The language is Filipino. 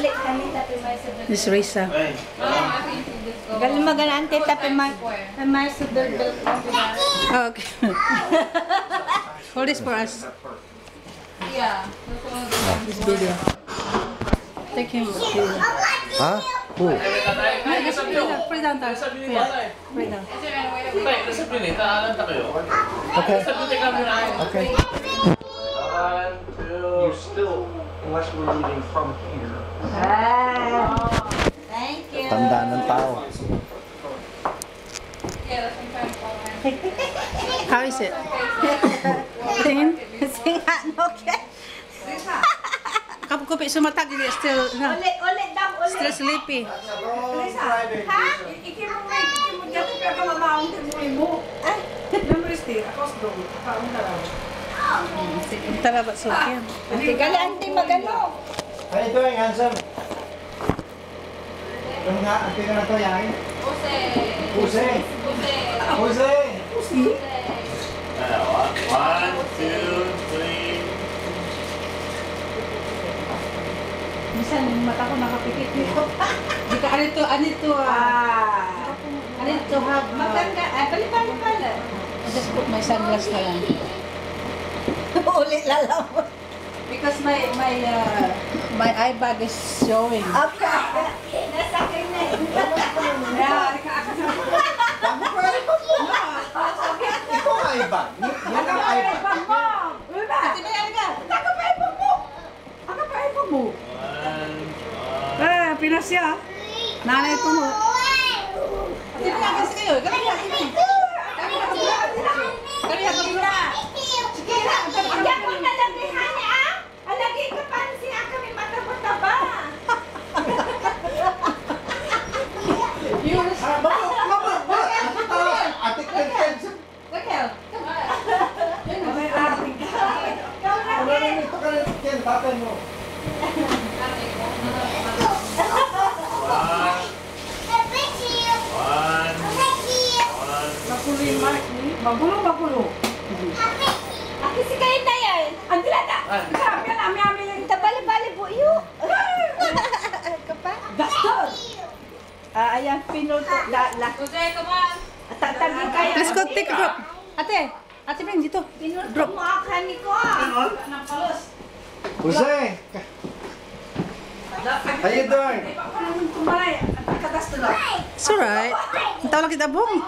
ulit kami tapi may sudod. Miss Risa. Galing maganante tapi may sudod. Oh, okay. Hold this for us. Yeah. This video. Take him. Huh? Who? Just put it down, Tars. Yeah. Put it down. Okay. Okay. You still, unless we're leaving from here. Thank you. Tandaan ng tao. Yeah, that's what I'm trying to follow him. How is it? Tingin? Okay. Kapag sumatag, still, Ulit daw, ulit. still sleepy. Ha? Ikimo dito pero ka mamaong mo. Ay, Tara ba, Sophia? ante galante magano. How you doing, handsome? Yung nga, ang tingnan na to, yain? Jose. Jose! Jose. Jose! One, two, three. Minsan, yung mata ko nakapikit dito. Di ka, anito, Maganda. Ay, balipan pala. I just put my sunglass na lang. Ulit lang. Because my eye bag is showing. Okay. Nasa akin na yun. Ikaw ang iba. Yan ang iba. Ate, may alga. One. Pinasya. Nanay ito mo. Ate, may alga sa kayo. Kaya Hindi ako nalagihan ah. Alagi ka pa siya kami mataba-taba. Atik kan Raquel. ito ka rin yan, tatay mo. Magulo. Aki si kayo na yan. Ang dilata. Sabi na namin yung tabali-bali po iyo. Kapa? Gastos. Ayan, pinuto. Jose, come on. Tatagi kayo. Let's go take a drop. Ate Beng, dito. Pinuto mo akan ni ko. Jose! How you doing? It's alright. Ang tawag kita, Bong.